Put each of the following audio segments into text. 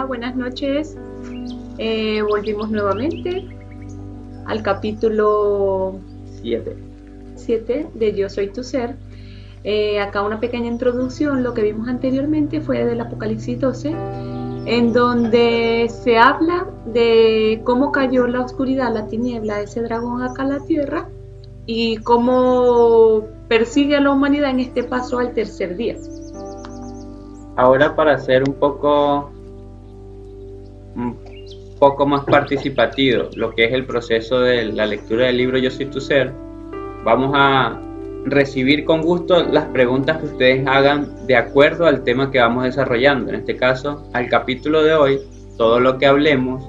Hola, buenas noches. Volvimos nuevamente al capítulo 7 de Yo Soy Tu Ser. Acá una pequeña introducción. Lo que vimos anteriormente fue del Apocalipsis 12, en donde se habla de cómo cayó la oscuridad, la tiniebla, ese dragón acá en la tierra, y cómo persigue a la humanidad en este paso al tercer día. Ahora, para hacer un poco más participativo lo que es el proceso de la lectura del libro Yo Soy Tu Ser, vamos a recibir con gusto las preguntas que ustedes hagan de acuerdo al tema que vamos desarrollando. En este caso, al capítulo de hoy, todo lo que hablemos,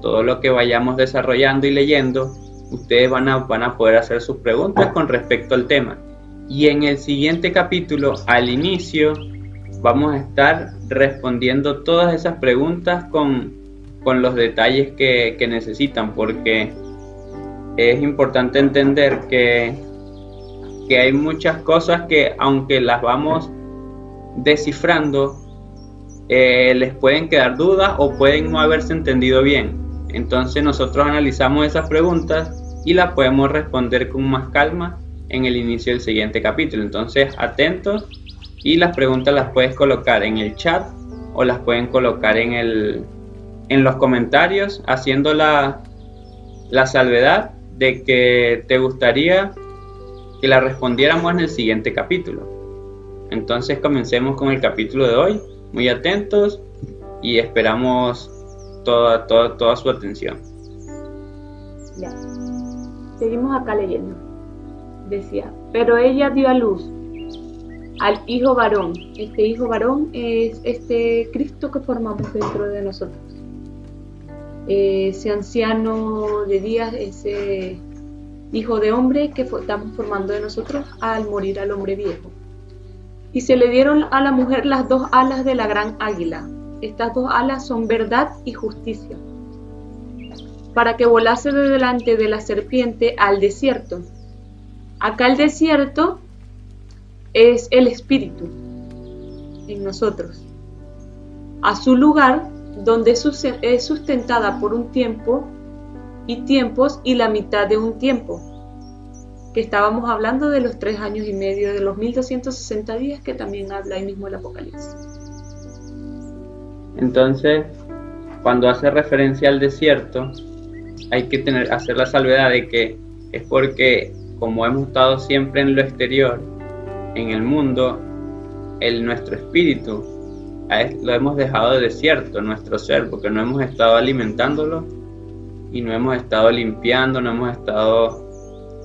todo lo que vayamos desarrollando y leyendo, ustedes van a poder hacer sus preguntas con respecto al tema. Y en el siguiente capítulo, al inicio, vamos a estar respondiendo todas esas preguntas con los detalles que necesitan, porque es importante entender que hay muchas cosas que, aunque las vamos descifrando, les pueden quedar dudas o pueden no haberse entendido bien. Entonces nosotros analizamos esas preguntas y las podemos responder con más calma en el inicio del siguiente capítulo. Entonces, atentos, y las preguntas las puedes colocar en el chat o las pueden colocar en los comentarios, haciendo la salvedad de que te gustaría que la respondiéramos en el siguiente capítulo. Entonces comencemos con el capítulo de hoy, muy atentos, y esperamos toda su atención. Ya. Seguimos acá leyendo. Decía, pero ella dio a luz al hijo varón. Este hijo varón es este Cristo que formamos dentro de nosotros. Ese anciano de días, ese hijo de hombre que estamos formando de nosotros al morir al hombre viejo. Y se le dieron a la mujer las dos alas de la gran águila. Estas dos alas son verdad y justicia, para que volase de delante de la serpiente al desierto. Acá el desierto es el espíritu en nosotros, a su lugar donde es sustentada por un tiempo y tiempos y la mitad de un tiempo, que estábamos hablando de los 3 años y medio, de los 1260 días que también habla ahí mismo el Apocalipsis. Entonces, cuando hace referencia al desierto, hay que hacer la salvedad de que es porque, como hemos estado siempre en lo exterior, en el mundo, nuestro espíritu lo hemos dejado de desierto, nuestro ser, porque no hemos estado alimentándolo y no hemos estado limpiando, no hemos estado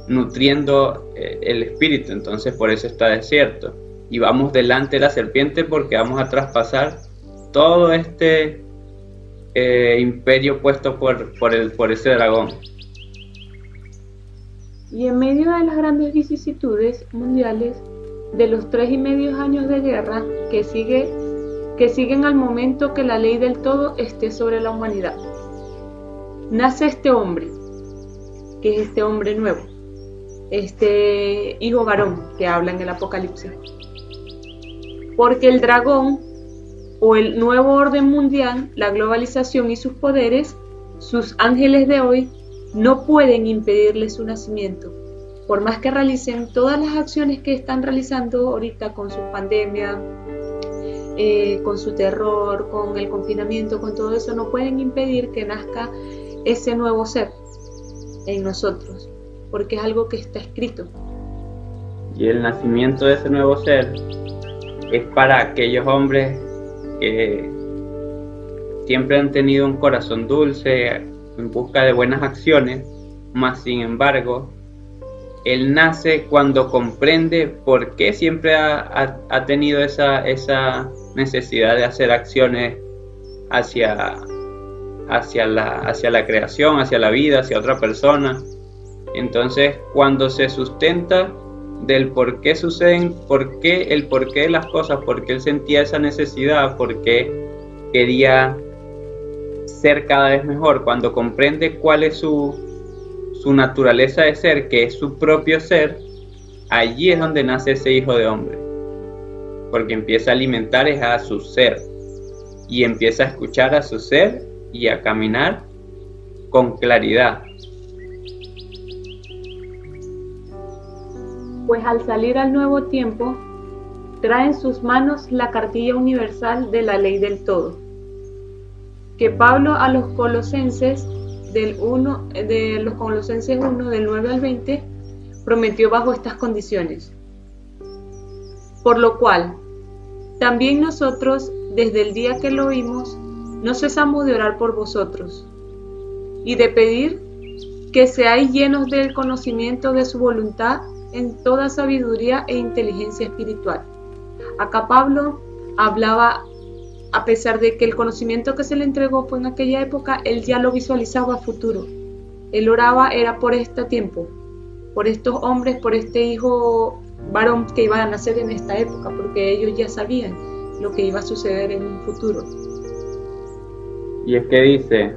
nutriendo el espíritu. Entonces por eso está desierto, y vamos delante de la serpiente porque vamos a traspasar todo este imperio puesto por ese dragón. Y en medio de las grandes vicisitudes mundiales, de los 3,5 años de guerra que siguen al momento que la ley del todo esté sobre la humanidad, nace este hombre, que es este hombre nuevo, este hijo varón que habla en el Apocalipsis. Porque el dragón, o el nuevo orden mundial, la globalización y sus poderes, sus ángeles de hoy, no pueden impedirle su nacimiento. Por más que realicen todas las acciones que están realizando ahorita con su pandemia, con su terror, con el confinamiento, con todo eso, no pueden impedir que nazca ese nuevo ser en nosotros, porque es algo que está escrito. Y el nacimiento de ese nuevo ser es para aquellos hombres que siempre han tenido un corazón dulce en busca de buenas acciones, mas sin embargo, él nace cuando comprende por qué siempre ha tenido esa necesidad de hacer acciones hacia la creación, hacia la vida, hacia otra persona. Entonces, cuando se sustenta del por qué suceden, el porqué de las cosas, por qué él sentía esa necesidad, por qué quería ser cada vez mejor, cuando comprende cuál es su naturaleza de ser, que es su propio ser, allí es donde nace ese hijo de hombre, porque empieza a alimentar a su ser. y empieza a escuchar a su ser y a caminar con claridad. Pues al salir al nuevo tiempo, trae en sus manos la cartilla universal de la ley del todo, que Pablo a los Colosenses de los Colosenses 1, del 9 al 20, prometió bajo estas condiciones. Por lo cual, también nosotros, desde el día que lo oímos, no cesamos de orar por vosotros y de pedir que seáis llenos del conocimiento de su voluntad en toda sabiduría e inteligencia espiritual. Acá Pablo hablaba, a pesar de que el conocimiento que se le entregó fue en aquella época, él ya lo visualizaba a futuro. Él oraba, era por este tiempo, por estos hombres, por este hijo varón que iba a nacer en esta época, porque ellos ya sabían lo que iba a suceder en un futuro. Y es que dice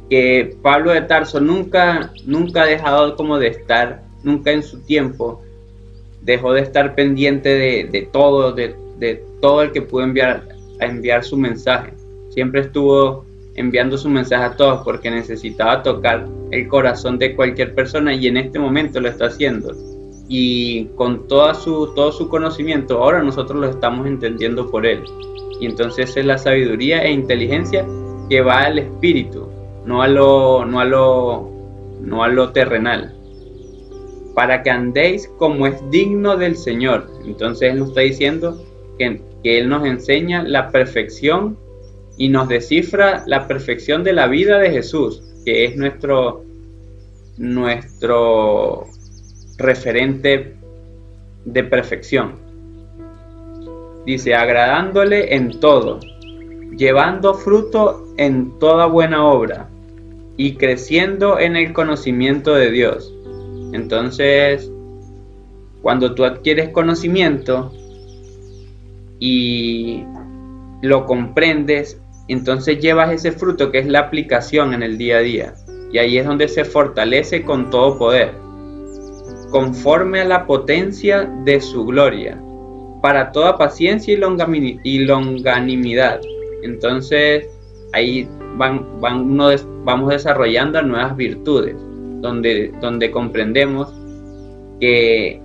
que Pablo de Tarso nunca ha dejado como de estar, nunca en su tiempo dejó de estar pendiente de todo el que pudo enviar su mensaje. Siempre estuvo enviando su mensaje a todos porque necesitaba tocar el corazón de cualquier persona, y en este momento lo está haciendo. Y con todo su conocimiento, ahora nosotros lo estamos entendiendo por él. Y entonces es la sabiduría e inteligencia que va al espíritu, no a lo terrenal, para que andéis como es digno del Señor. Entonces él nos está diciendo que él nos enseña la perfección y nos descifra la perfección de la vida de Jesús, que es nuestro referente de perfección. Dice, agradándole en todo, llevando fruto en toda buena obra y creciendo en el conocimiento de Dios. Entonces, cuando tú adquieres conocimiento y lo comprendes, entonces llevas ese fruto que es la aplicación en el día a día, y ahí es donde se fortalece con todo poder, conforme a la potencia de su gloria, para toda paciencia y longanimidad. Entonces ahí vamos desarrollando nuevas virtudes, donde comprendemos que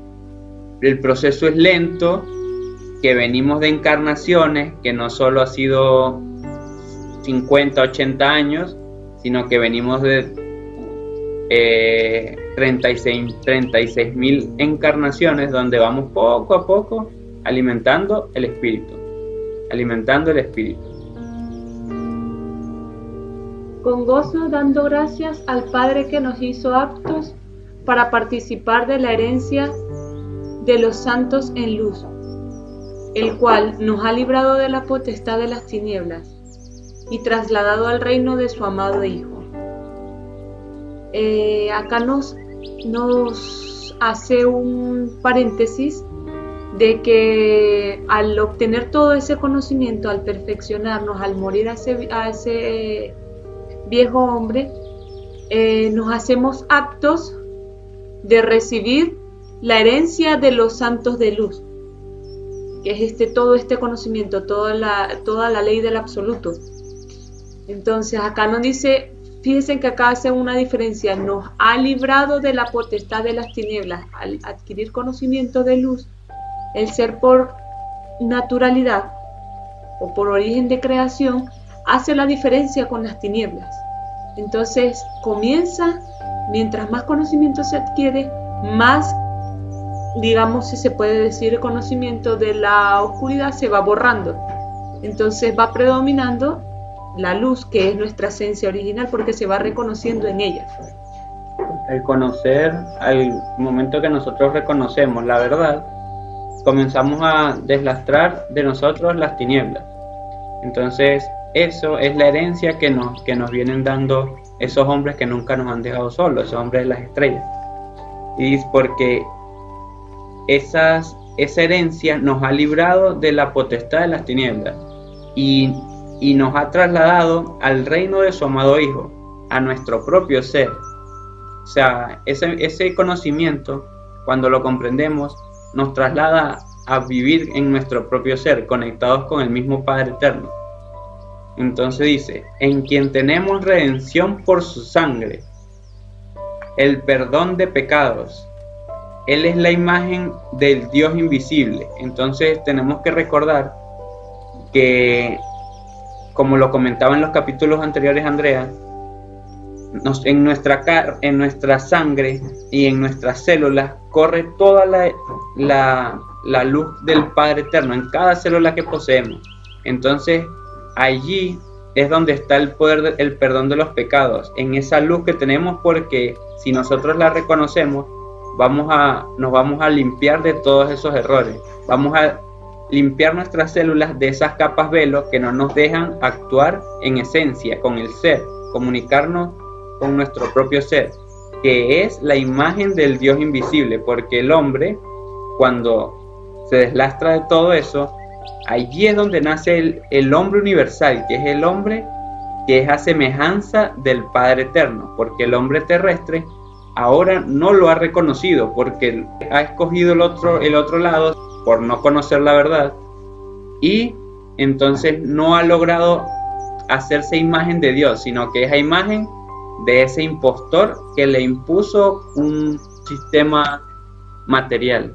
el proceso es lento, que venimos de encarnaciones, que no solo ha sido 50, 80 años, sino que venimos de 36.000 encarnaciones, donde vamos poco a poco alimentando el espíritu. Con gozo dando gracias al Padre que nos hizo aptos para participar de la herencia de los santos en luz, el cual nos ha librado de la potestad de las tinieblas y trasladado al reino de su amado Hijo. Acá nos hace un paréntesis de que al obtener todo ese conocimiento, al perfeccionarnos, al morir a ese viejo hombre, nos hacemos aptos de recibir la herencia de los santos de luz, que es todo este conocimiento, toda la ley del absoluto. Entonces acá nos dice, fíjense que acá hace una diferencia, nos ha librado de la potestad de las tinieblas. Al adquirir conocimiento de luz, el ser por naturalidad o por origen de creación hace la diferencia con las tinieblas. Entonces comienza, mientras más conocimiento se adquiere, más, digamos, si se puede decir, el conocimiento de la oscuridad se va borrando. Entonces va predominando la luz, que es nuestra esencia original, porque se va reconociendo en ella. El conocer, al momento que nosotros reconocemos la verdad, comenzamos a deslastrar de nosotros las tinieblas. Entonces eso es la herencia que nos vienen dando esos hombres que nunca nos han dejado solos, esos hombres de las estrellas. Y es porque esa herencia nos ha librado de la potestad de las tinieblas y nos ha trasladado al reino de su amado Hijo, a nuestro propio ser. O sea, ese conocimiento, cuando lo comprendemos, nos traslada a vivir en nuestro propio ser, conectados con el mismo Padre Eterno. Entonces dice, en quien tenemos redención por su sangre, el perdón de pecados. Él es la imagen del Dios invisible. Entonces tenemos que recordar que, como lo comentaba en los capítulos anteriores Andrea, en nuestra sangre y en nuestras células corre toda la luz del Padre Eterno, en cada célula que poseemos. Entonces allí es donde está el poder, el perdón de los pecados, en esa luz que tenemos, porque si nosotros la reconocemos, nos vamos a limpiar de todos esos errores, vamos a limpiar nuestras células de esas capas velo que no nos dejan actuar en esencia con el ser, comunicarnos con nuestro propio ser, que es la imagen del Dios invisible, porque el hombre, cuando se deslastra de todo eso, allí es donde nace el hombre universal, que es el hombre que es a semejanza del Padre Eterno, porque el hombre terrestre ahora no lo ha reconocido, porque ha escogido el otro lado por no conocer la verdad, y entonces no ha logrado hacerse imagen de Dios, sino que es a imagen de ese impostor que le impuso un sistema material.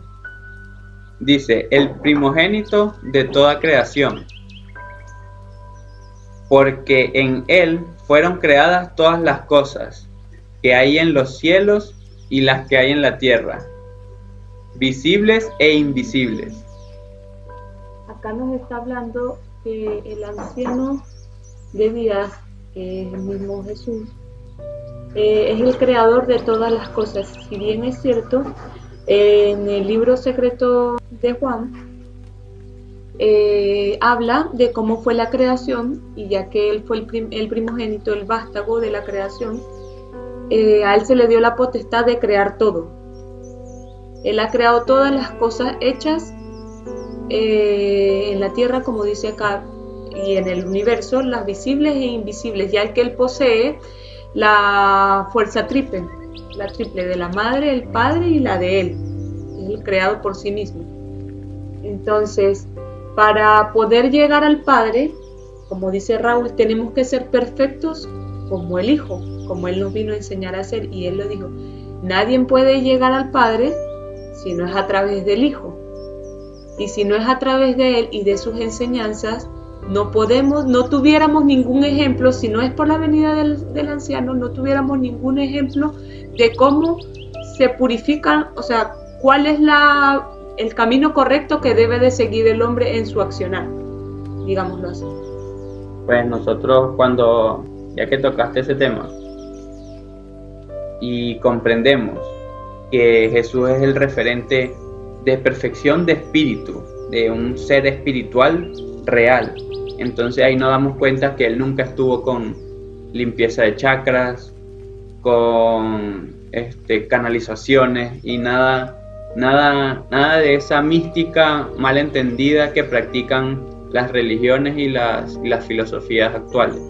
Dice, el primogénito de toda creación, porque en él fueron creadas todas las cosas que hay en los cielos y las que hay en la tierra, visibles e invisibles. Acá nos está hablando que el anciano de días, que es el mismo Jesús, es el creador de todas las cosas. Si bien es cierto, en el libro secreto de Juan habla de cómo fue la creación, y ya que él fue el primogénito, el vástago de la creación, a él se le dio la potestad de crear todo. Él ha creado todas las cosas hechas en la tierra, como dice acá, y en el universo, las visibles e invisibles, ya que él posee la fuerza triple de la madre, el padre y la de él, el creado por sí mismo. Entonces, para poder llegar al Padre, como dice Raúl, tenemos que ser perfectos como el Hijo, como Él nos vino a enseñar a ser, y Él lo dijo, nadie puede llegar al Padre si no es a través del Hijo, y si no es a través de Él y de sus enseñanzas, no tuviéramos ningún ejemplo, si no es por la venida del anciano, no tuviéramos ningún ejemplo de cómo se purifican, o sea, cuál es el camino correcto que debe de seguir el hombre en su accionar, digámoslo así. Pues nosotros, ya que tocaste ese tema y comprendemos que Jesús es el referente de perfección de espíritu, de un ser espiritual real, entonces ahí nos damos cuenta que Él nunca estuvo con limpieza de chakras, con canalizaciones y nada de esa mística mal entendida que practican las religiones y las filosofías actuales.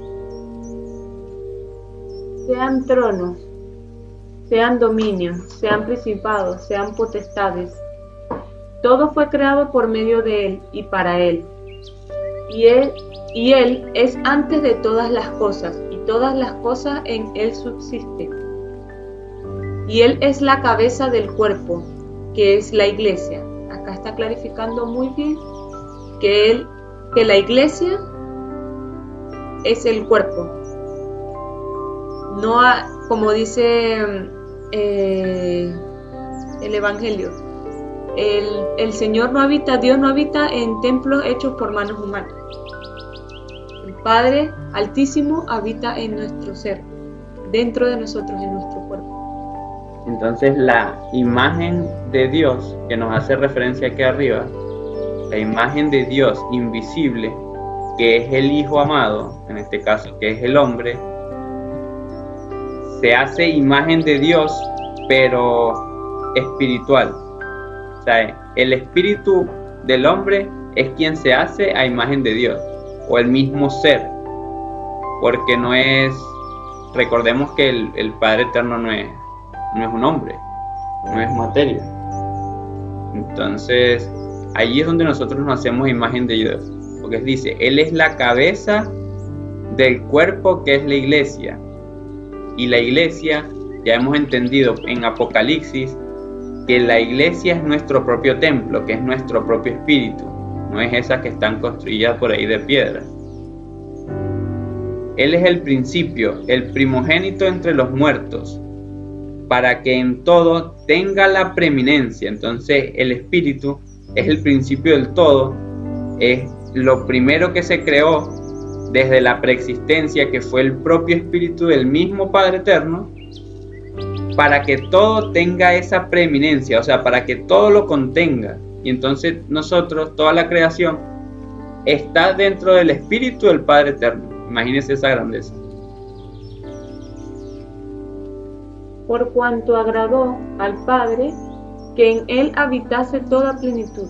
Sean tronos, sean dominios, sean principados, sean potestades, todo fue creado por medio de Él y para Él. Y Él es antes de todas las cosas, y todas las cosas en Él subsisten. Y Él es la cabeza del cuerpo, que es la iglesia. Acá está clarificando muy bien que la iglesia es el cuerpo. No como dice el Evangelio, Dios no habita en templos hechos por manos humanas. El Padre Altísimo habita en nuestro ser, dentro de nosotros, en nuestro cuerpo. Entonces la imagen de Dios que nos hace referencia aquí arriba, la imagen de Dios invisible, que es el Hijo amado, en este caso que es el hombre, se hace imagen de Dios, pero espiritual. O sea, el espíritu del hombre es quien se hace a imagen de Dios, o el mismo ser, porque no es, recordemos que el Padre Eterno no es un hombre, no es materia. Entonces, allí es donde nosotros nos hacemos imagen de Dios, porque dice, Él es la cabeza del cuerpo que es la iglesia. Y la iglesia, ya hemos entendido en Apocalipsis, que la iglesia es nuestro propio templo, que es nuestro propio espíritu, no es esa que están construidas por ahí de piedra. Él es el principio, el primogénito entre los muertos, para que en todo tenga la preeminencia. Entonces el espíritu es el principio del todo, es lo primero que se creó desde la preexistencia, que fue el propio espíritu del mismo Padre Eterno, para que todo tenga esa preeminencia, o sea, para que todo lo contenga. Y entonces nosotros, toda la creación, está dentro del espíritu del Padre Eterno. Imagínense esa grandeza. Por cuanto agradó al Padre que en él habitase toda plenitud,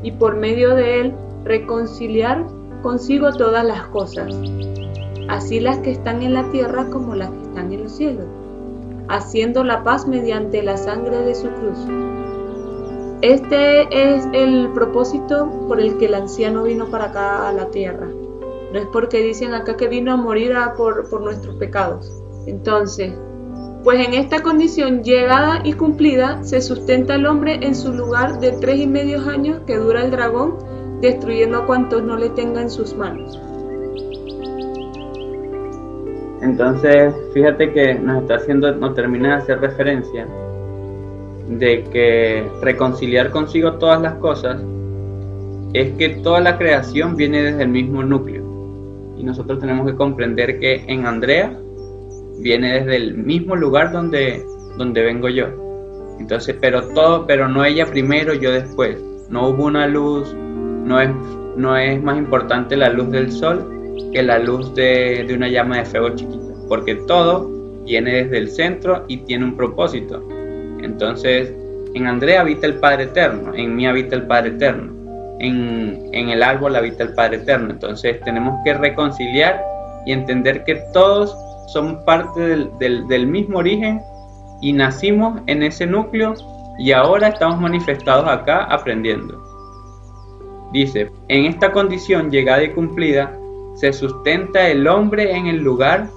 y por medio de él reconciliar consigo todas las cosas, así las que están en la tierra como las que están en los cielos, haciendo la paz mediante la sangre de su cruz. Este es el propósito por el que el anciano vino para acá a la tierra. No es porque dicen acá que vino a morir por nuestros pecados. Entonces, pues en esta condición llegada y cumplida, se sustenta el hombre en su lugar de 3,5 años que dura el dragón, destruyendo a cuantos no le tenga en sus manos. Entonces, fíjate que nos termina de hacer referencia de que reconciliar consigo todas las cosas es que toda la creación viene desde el mismo núcleo. Y nosotros tenemos que comprender que en Andrea viene desde el mismo lugar donde vengo yo. Entonces, pero no ella primero, yo después. No hubo una luz, no es más importante la luz del sol que la luz de una llama de fuego chiquita, porque todo viene desde el centro y tiene un propósito. Entonces, en Andrea habita el Padre Eterno, en mí habita el Padre Eterno, en el árbol habita el Padre Eterno. Entonces tenemos que reconciliar y entender que todos somos parte del mismo origen y nacimos en ese núcleo y ahora estamos manifestados acá aprendiendo. Dice, en esta condición llegada y cumplida, se sustenta el hombre en el lugar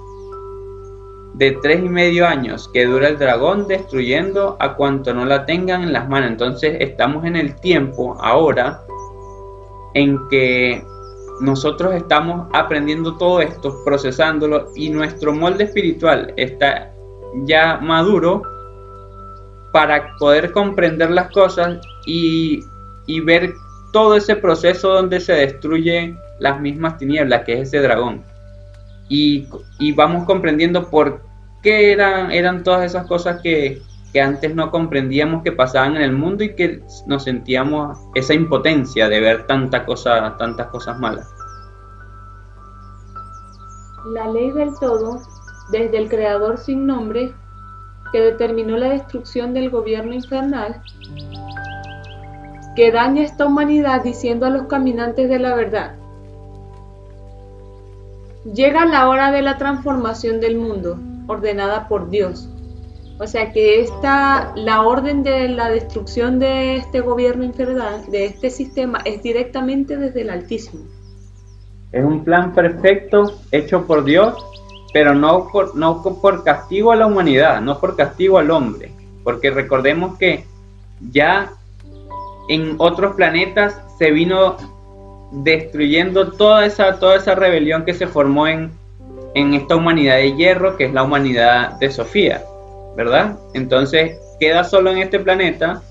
de 3,5 años que dura el dragón, destruyendo a cuanto no la tengan en las manos. Entonces estamos en el tiempo ahora en que nosotros estamos aprendiendo todo esto, procesándolo, y nuestro molde espiritual está ya maduro para poder comprender las cosas y ver todo ese proceso donde se destruyen las mismas tinieblas, que es ese dragón. Y vamos comprendiendo por qué eran todas esas cosas que antes no comprendíamos que pasaban en el mundo y que nos sentíamos esa impotencia de ver tantas cosas malas. La ley del todo, desde el Creador sin nombre, que determinó la destrucción del gobierno infernal, que daña a esta humanidad diciendo a los caminantes de la verdad: llega la hora de la transformación del mundo, ordenada por Dios. O sea que la orden de la destrucción de este gobierno infernal, de este sistema, es directamente desde el Altísimo. Es un plan perfecto hecho por Dios, pero no por castigo a la humanidad, no por castigo al hombre. Porque recordemos que ya en otros planetas se vino destruyendo toda esa rebelión que se formó en esta humanidad de hierro, que es la humanidad de Sofía, ¿verdad? Entonces queda solo en este planeta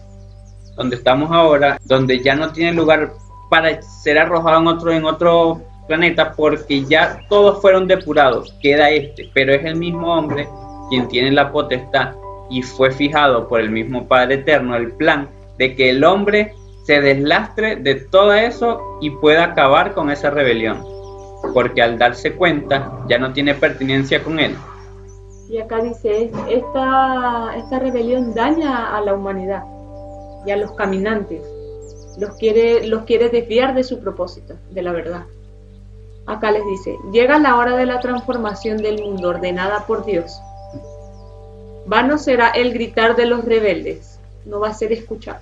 donde estamos ahora, donde ya no tiene lugar para ser arrojado en otro planeta, porque ya todos fueron depurados. Queda pero es el mismo hombre quien tiene la potestad, y fue fijado por el mismo Padre Eterno el plan de que el hombre se deslastre de todo eso y pueda acabar con esa rebelión, porque al darse cuenta ya no tiene pertinencia con él. Y acá dice, esta rebelión daña a la humanidad y a los caminantes, los quiere desviar de su propósito, de la verdad. Acá les dice, llega la hora de la transformación del mundo ordenada por Dios. Vano será el gritar de los rebeldes, no va a ser escuchado,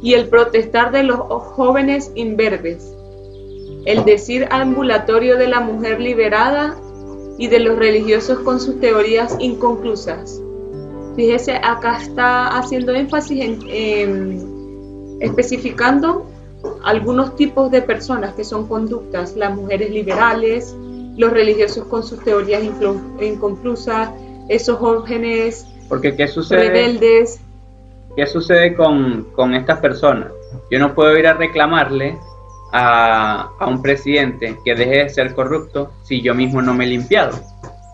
y el protestar de los jóvenes imberbes, el decir ambulatorio de la mujer liberada y de los religiosos con sus teorías inconclusas. Fíjese, acá está haciendo énfasis en especificando algunos tipos de personas que son conductas: las mujeres liberales, los religiosos con sus teorías inconclusas, esos jóvenes Porque ¿qué sucede? Rebeldes. ¿Qué sucede con estas personas? Yo no puedo ir a reclamarle a un presidente que deje de ser corrupto si yo mismo no me he limpiado,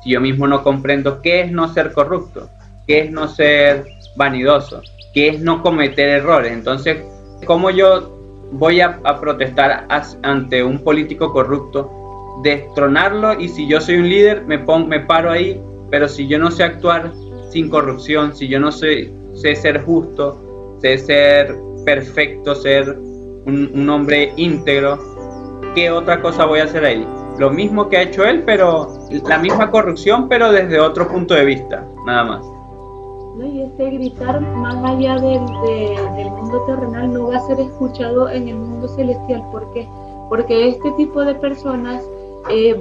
si yo mismo no comprendo qué es no ser corrupto, qué es no ser vanidoso, qué es no cometer errores. Entonces, ¿cómo yo voy a protestar ante un político corrupto? Destronarlo, y si yo soy un líder me paro ahí, pero si yo no sé actuar sin corrupción, si yo no sé ser justo, sé ser perfecto, ser un hombre íntegro, ¿qué otra cosa voy a hacer ahí? Lo mismo que ha hecho él, pero la misma corrupción, pero desde otro punto de vista, nada más. ¿No? Y este gritar más allá del mundo terrenal no va a ser escuchado en el mundo celestial. ¿Por qué? Porque este tipo de personas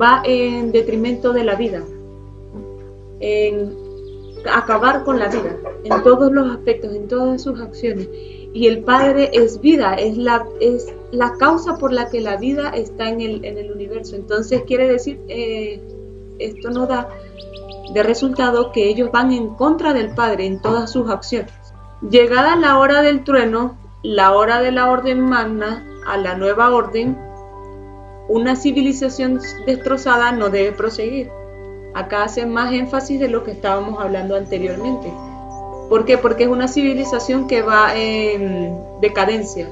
va en detrimento de la vida, en acabar con la vida, en todos los aspectos, en todas sus acciones. Y el Padre es vida, es la causa por la que la vida está en el universo. Entonces quiere decir, esto no da de resultado que ellos van en contra del Padre en todas sus acciones. Llegada la hora del trueno, la hora de la orden magna, a la nueva orden, una civilización destrozada no debe proseguir. Acá hace más énfasis de lo que estábamos hablando anteriormente. ¿Por qué? Porque es una civilización que va en decadencia.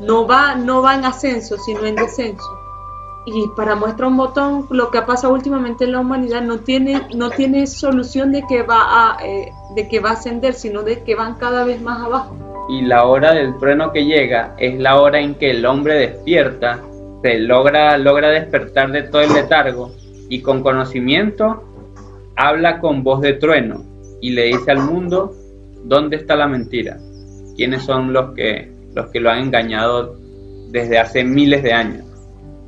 No va en ascenso, sino en descenso. Y para muestra un botón, lo que ha pasado últimamente en la humanidad no tiene solución de que va a ascender, sino de que van cada vez más abajo. Y la hora del trueno que llega es la hora en que el hombre despierta, se logra despertar de todo el letargo, y con conocimiento habla con voz de trueno y le dice al mundo dónde está la mentira, quiénes son los que lo han engañado desde hace miles de años.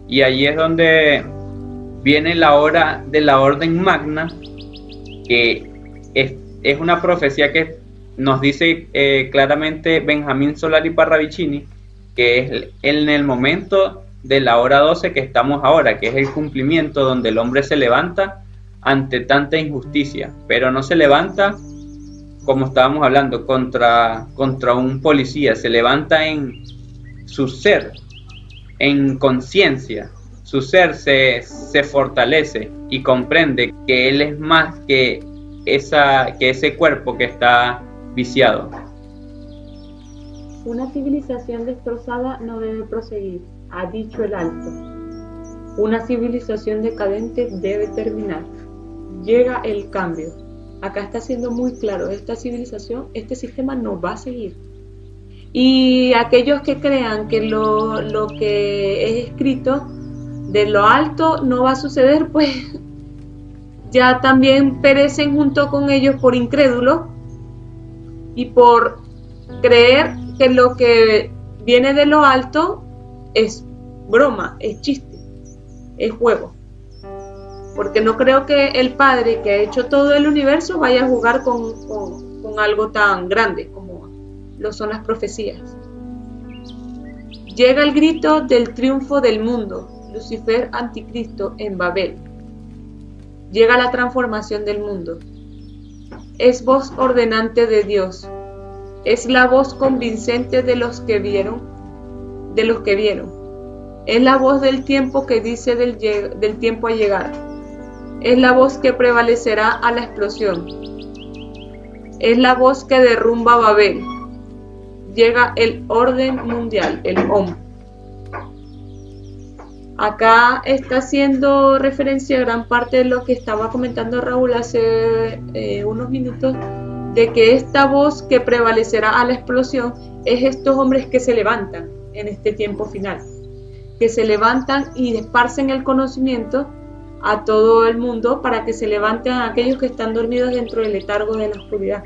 Y allí es donde viene la hora de la orden magna, que es una profecía que nos dice claramente Benjamín Solari Parravicini, que es en el momento de la hora 12 que estamos ahora, que es el cumplimiento donde el hombre se levanta ante tanta injusticia, pero no se levanta como estábamos hablando contra un policía, se levanta en su ser, en conciencia. Su ser se fortalece y comprende que él es más que ese cuerpo que está viciado. Una civilización destrozada no debe proseguir, ha dicho el Alto. Una civilización decadente debe terminar. Llega el cambio. Acá está siendo muy claro, esta civilización, este sistema no va a seguir. Y aquellos que crean que lo que es escrito de lo alto no va a suceder, pues ya también perecen junto con ellos por incrédulos y por creer que lo que viene de lo alto es broma, es chiste, es juego. Porque no creo que el Padre que ha hecho todo el universo vaya a jugar con algo tan grande como lo son las profecías. Llega el grito del triunfo del mundo, Lucifer anticristo en Babel. Llega la transformación del mundo. Es voz ordenante de Dios. Es la voz convincente de los que vieron. Es la voz del tiempo que dice del tiempo a llegar. Es la voz que prevalecerá a la explosión. Es la voz que derrumba Babel. Llega el orden mundial, el OM. Acá está haciendo referencia a gran parte de lo que estaba comentando Raúl hace unos minutos, de que esta voz que prevalecerá a la explosión es estos hombres que se levantan en este tiempo final, que se levantan y esparcen el conocimiento a todo el mundo para que se levanten a aquellos que están dormidos dentro del letargo de la oscuridad.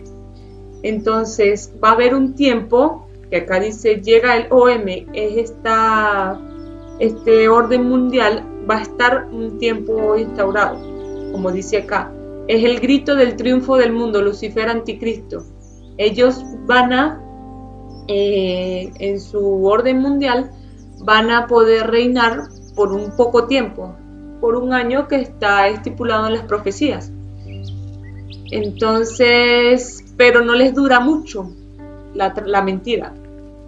Entonces va a haber un tiempo, que acá dice llega el OM, es este orden mundial va a estar un tiempo instaurado, como dice acá. Es el grito del triunfo del mundo, Lucifer anticristo. Ellos van a, en su orden mundial, van a poder reinar por un poco tiempo, por un año que está estipulado en las profecías. Entonces, pero no les dura mucho la mentira,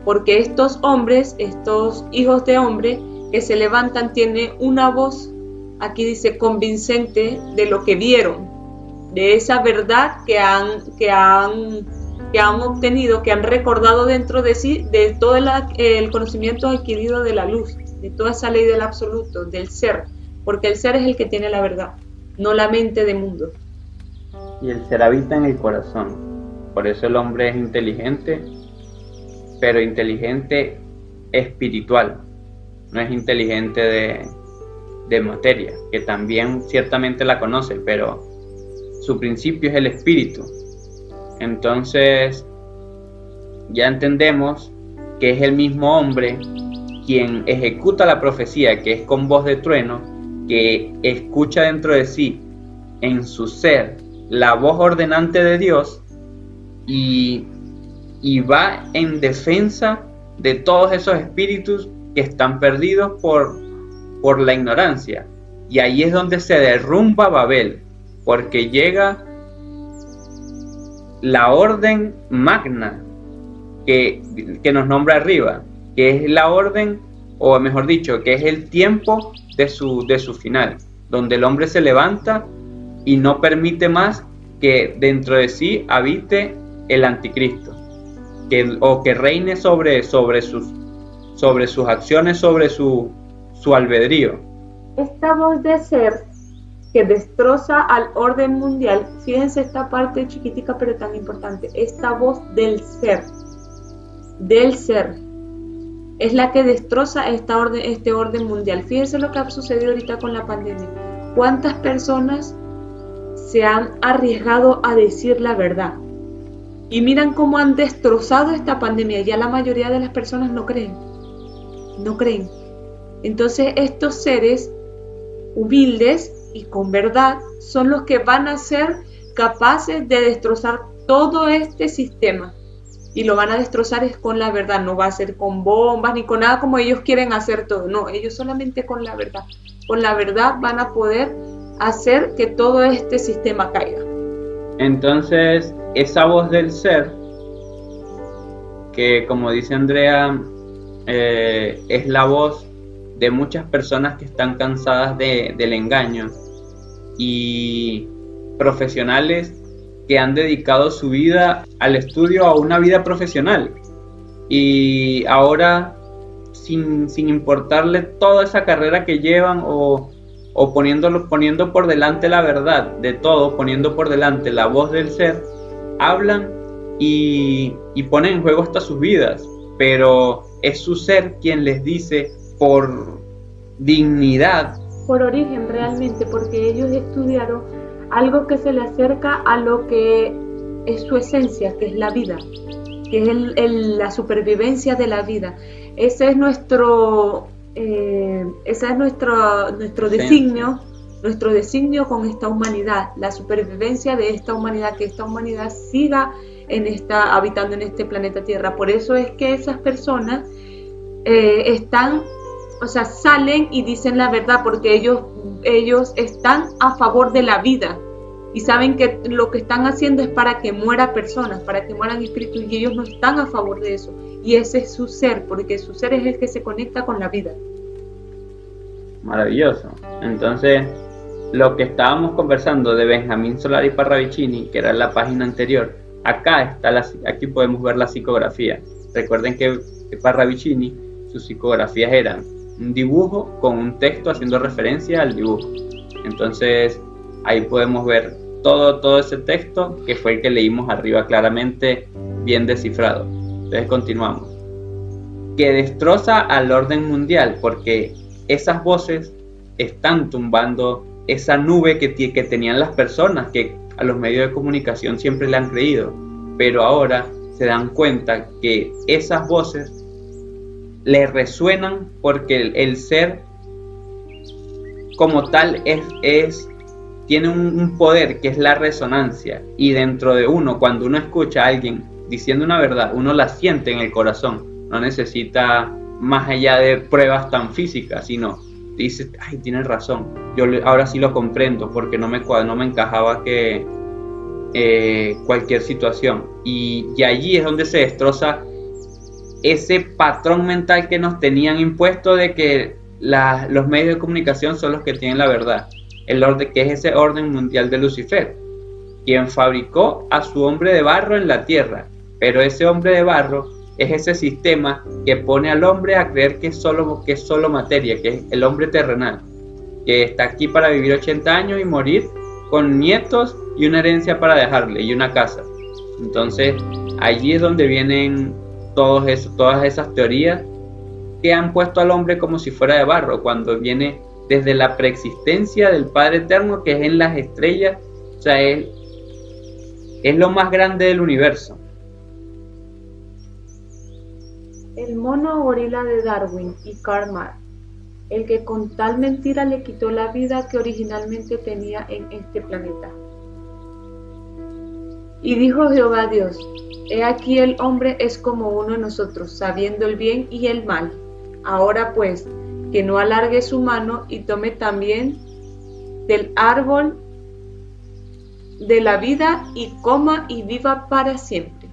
porque estos hombres, estos hijos de hombre que se levantan, tienen una voz, aquí dice, convincente de lo que vieron, de esa verdad que han obtenido, que han recordado dentro de sí, de todo el conocimiento adquirido de la luz, de toda esa ley del absoluto, del ser, porque el ser es el que tiene la verdad, no la mente de mundo. Y el ser habita en el corazón, por eso el hombre es inteligente, pero inteligente espiritual, no es inteligente de materia, que también ciertamente la conoce, pero su principio es el espíritu. Entonces ya entendemos que es el mismo hombre quien ejecuta la profecía, que es con voz de trueno, que escucha dentro de sí, en su ser, la voz ordenante de Dios y va en defensa de todos esos espíritus que están perdidos por la ignorancia. Y ahí es donde se derrumba Babel, porque llega la orden magna que nos nombra arriba, que es la orden, o mejor dicho, que es el tiempo de su final, donde el hombre se levanta y no permite más que dentro de sí habite el anticristo, que reine sobre sus acciones, sobre su albedrío. Esta voz de ser que destroza al orden mundial, fíjense esta parte chiquitica pero tan importante, esta voz del ser, es la que destroza este orden mundial. Fíjense lo que ha sucedido ahorita con la pandemia. ¿Cuántas personas se han arriesgado a decir la verdad? Y miran cómo han destrozado esta pandemia. Ya la mayoría de las personas no creen. Entonces estos seres humildes y con verdad son los que van a ser capaces de destrozar todo este sistema. Y lo van a destrozar es con la verdad, no va a ser con bombas ni con nada como ellos quieren hacer todo. No, ellos solamente con la verdad. Con la verdad van a poder hacer que todo este sistema caiga. Entonces, esa voz del ser, que como dice Andrea, es la voz de muchas personas que están cansadas del engaño y profesionales que han dedicado su vida al estudio, a una vida profesional, y ahora sin importarle toda esa carrera que llevan o poniendo por delante la verdad de todo, poniendo por delante la voz del ser, hablan y ponen en juego hasta sus vidas, pero es su ser quien les dice por dignidad, por origen realmente, porque ellos estudiaron algo que se le acerca a lo que es su esencia, que es la vida, que es la supervivencia de la vida. Ese es nuestro designio, nuestro designio con esta humanidad, la supervivencia de esta humanidad, que esta humanidad siga habitando en este planeta Tierra. Por eso es que esas personas salen y dicen la verdad, porque ellos están a favor de la vida y saben que lo que están haciendo es para que mueran personas, para que mueran espíritus, y ellos no están a favor de eso. Y ese es su ser, porque su ser es el que se conecta con la vida. Maravilloso. Entonces, lo que estábamos conversando de Benjamín Solari Parravicini, que era la página anterior, aquí podemos ver la psicografía. Recuerden que Parravicini, sus psicografías eran un dibujo con un texto haciendo referencia al dibujo. Entonces ahí podemos ver todo ese texto, que fue el que leímos arriba claramente, bien descifrado. Entonces continuamos. Que destroza al orden mundial, porque esas voces están tumbando esa nube que tenían las personas, que a los medios de comunicación siempre le han creído, pero ahora se dan cuenta que esas voces le resuenan porque el ser como tal tiene un poder que es la resonancia, y dentro de uno, cuando uno escucha a alguien diciendo una verdad, uno la siente en el corazón, no necesita más allá de pruebas tan físicas, sino dice, ay, tiene razón, ahora sí lo comprendo, porque no me encajaba que cualquier situación, y allí es donde se destroza ese patrón mental que nos tenían impuesto de que los medios de comunicación son los que tienen la verdad, el orden, que es ese orden mundial de Lucifer, quien fabricó a su hombre de barro en la tierra, pero ese hombre de barro es ese sistema que pone al hombre a creer que es solo materia, que es el hombre terrenal, que está aquí para vivir 80 años y morir con nietos y una herencia para dejarle y una casa. Entonces allí es donde vienen todas esas teorías que han puesto al hombre como si fuera de barro, cuando viene desde la preexistencia del Padre Eterno, que es en las estrellas. O sea, es lo más grande del universo. El mono gorila de Darwin y Karl Marx, el que con tal mentira le quitó la vida que originalmente tenía en este planeta. Y dijo Jehová Dios: he aquí el hombre es como uno de nosotros, sabiendo el bien y el mal. Ahora pues, que no alargue su mano y tome también del árbol de la vida y coma y viva para siempre.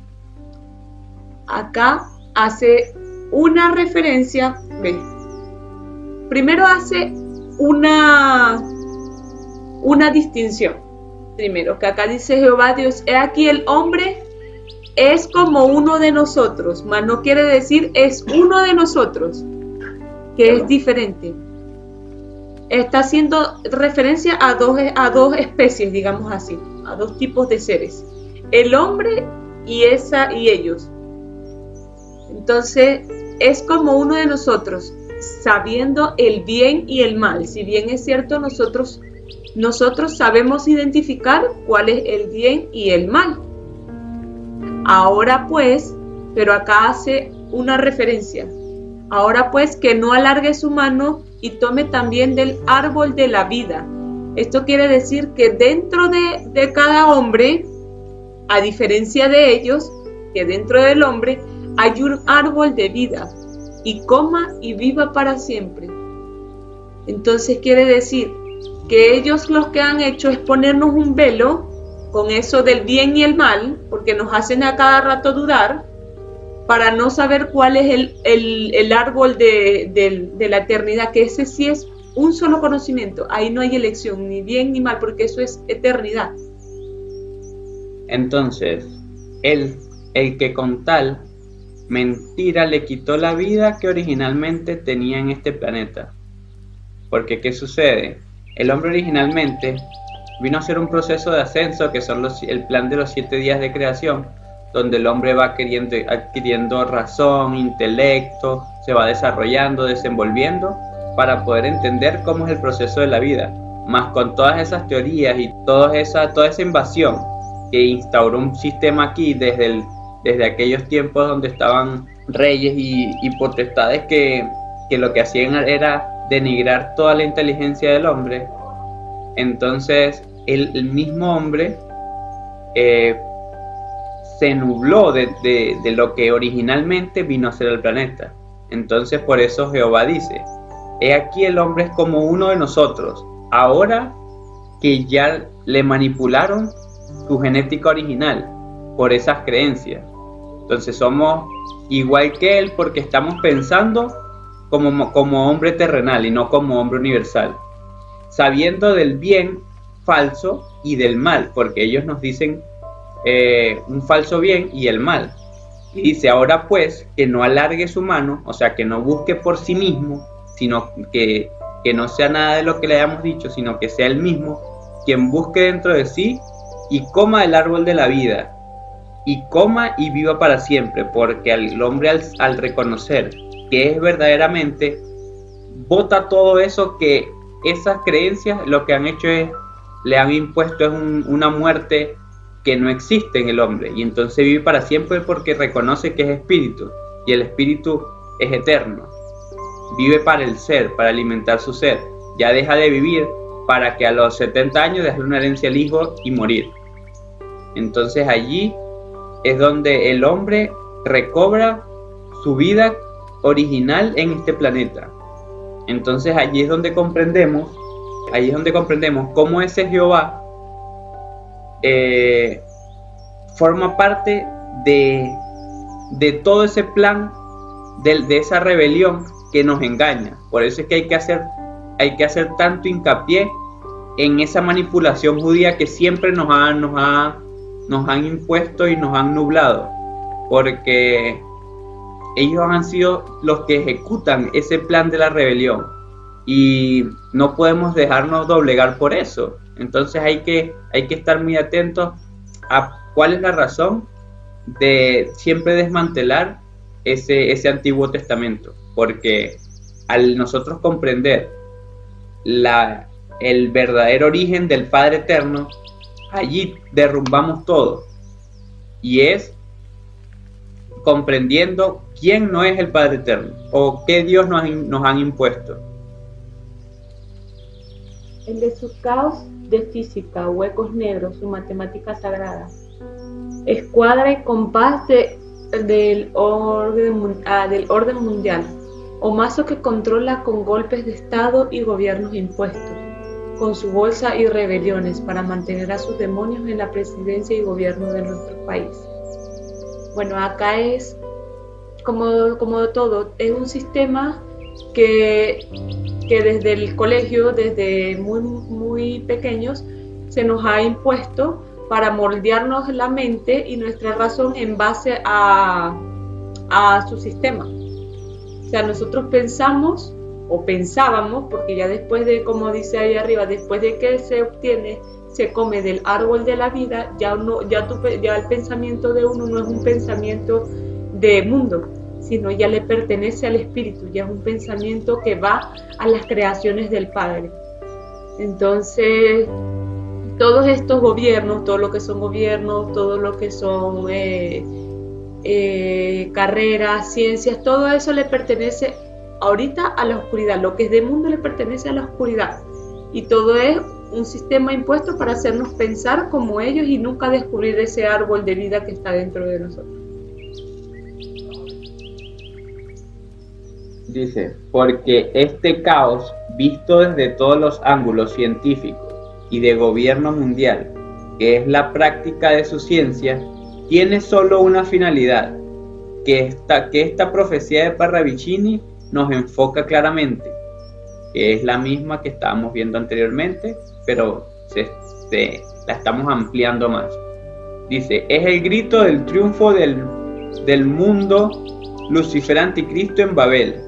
Acá hace una referencia, ¿ves? Primero hace una distinción. Primero, que acá dice Jehová Dios, he aquí el hombre es como uno de nosotros, mas no quiere decir es uno de nosotros, que es diferente. Está haciendo referencia a dos especies, digamos así, a dos tipos de seres, el hombre y ellos. Entonces es como uno de nosotros, sabiendo el bien y el mal. Si bien es cierto, nosotros sabemos identificar cuál es el bien y el mal. Ahora pues, pero acá hace una referencia. Ahora pues, que no alargue su mano y tome también del árbol de la vida. Esto quiere decir que dentro de cada hombre, a diferencia de ellos, que dentro del hombre hay un árbol de vida, y coma y viva para siempre. Entonces quiere decir que ellos los que han hecho es ponernos un velo con eso del bien y el mal, porque nos hacen a cada rato dudar, para no saber cuál es el árbol de la eternidad, que ese sí es un solo conocimiento. Ahí no hay elección, ni bien ni mal, porque eso es eternidad. Entonces, el que con tal mentira le quitó la vida que originalmente tenía en este planeta. Porque ¿qué sucede? El hombre originalmente vino a hacer un proceso de ascenso, que son el plan de los 7 días de creación, donde el hombre va adquiriendo razón, intelecto, se va desarrollando, desenvolviendo, para poder entender cómo es el proceso de la vida. Más con todas esas teorías y toda esa invasión que instauró un sistema aquí desde aquellos tiempos donde estaban reyes y potestades que lo que hacían era denigrar toda la inteligencia del hombre. Entonces el mismo hombre se nubló de lo que originalmente vino a ser el planeta. Entonces por eso Jehová dice: he aquí el hombre es como uno de nosotros, ahora que ya le manipularon su genética original por esas creencias. Entonces somos igual que él porque estamos pensando como hombre terrenal y no como hombre universal, sabiendo del bien falso y del mal, porque ellos nos dicen un falso bien y el mal. Y dice: ahora pues, que no alargue su mano, o sea, que no busque por sí mismo, sino que no sea nada de lo que le hayamos dicho, sino que sea él mismo quien busque dentro de sí y coma el árbol de la vida, y coma y viva para siempre, porque el hombre al reconocer que es verdaderamente, bota todo eso, que esas creencias lo que han hecho es, le han impuesto es una muerte que no existe en el hombre, y entonces vive para siempre porque reconoce que es espíritu, y el espíritu es eterno. vive para el ser, para alimentar su ser. Ya deja de vivir para que a los 70 años dejarle una herencia al hijo y morir. Entonces allí es donde el hombre recobra su vida original en este planeta. Entonces allí es donde comprendemos cómo ese Jehová forma parte de todo ese plan de esa rebelión que nos engaña. Por eso es que hay que hacer tanto hincapié en esa manipulación judía que siempre nos han impuesto y nos han nublado, porque ellos han sido los que ejecutan ese plan de la rebelión y no podemos dejarnos doblegar por eso. Entonces hay que estar muy atentos a cuál es la razón de siempre desmantelar ese Antiguo Testamento, porque al nosotros comprender el verdadero origen del Padre Eterno, allí derrumbamos todo, y es comprendiendo quién no es el Padre Eterno o qué Dios nos han impuesto. El de su caos de física, huecos negros, su matemática sagrada, escuadra y compás del orden mundial, o mazo que controla con golpes de Estado y gobiernos impuestos, con su bolsa y rebeliones para mantener a sus demonios en la presidencia y gobierno de nuestro país. Bueno, acá es como todo, es un sistema que desde el colegio, desde muy pequeños, se nos ha impuesto para moldearnos la mente y nuestra razón en base a su sistema. O sea, nosotros pensábamos, porque ya después de, como dice ahí arriba, después de que se come del árbol de la vida, ya el pensamiento de uno no es un pensamiento de mundo, sino ya le pertenece al espíritu, ya es un pensamiento que va a las creaciones del Padre. Entonces, todos estos gobiernos, todo lo que son gobiernos, todo lo que son carreras, ciencias, todo eso le pertenece ahorita a la oscuridad. Lo que es de mundo le pertenece a la oscuridad, y todo es un sistema impuesto para hacernos pensar como ellos y nunca descubrir ese árbol de vida que está dentro de nosotros. Dice, porque este caos, visto desde todos los ángulos científicos y de gobierno mundial, que es la práctica de su ciencia, tiene solo una finalidad, que esta profecía de Parravicini nos enfoca claramente, que es la misma que estábamos viendo anteriormente, pero la estamos ampliando más. Dice, es el grito del triunfo del mundo Lucifer anticristo en Babel,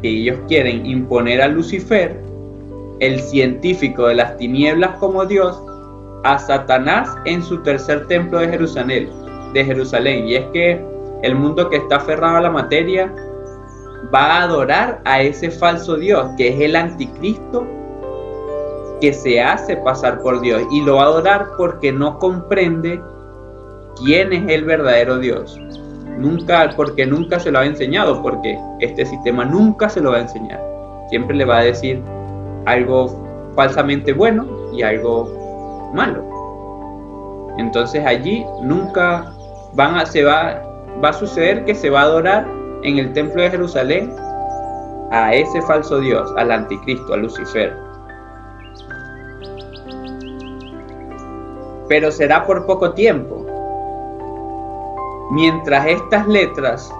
que ellos quieren imponer a Lucifer, el científico de las tinieblas, como Dios, a Satanás en su tercer templo de Jerusalén. Y es que el mundo que está aferrado a la materia va a adorar a ese falso Dios, que es el anticristo, que se hace pasar por Dios, y lo va a adorar porque no comprende quién es el verdadero Dios. Porque nunca se lo ha enseñado, porque este sistema nunca se lo va a enseñar. Siempre le va a decir algo falsamente bueno y algo malo. Entonces allí nunca va a suceder que se va a adorar en el templo de Jerusalén a ese falso Dios, al anticristo, a Lucifer. Pero será por poco tiempo. Mientras estas letras,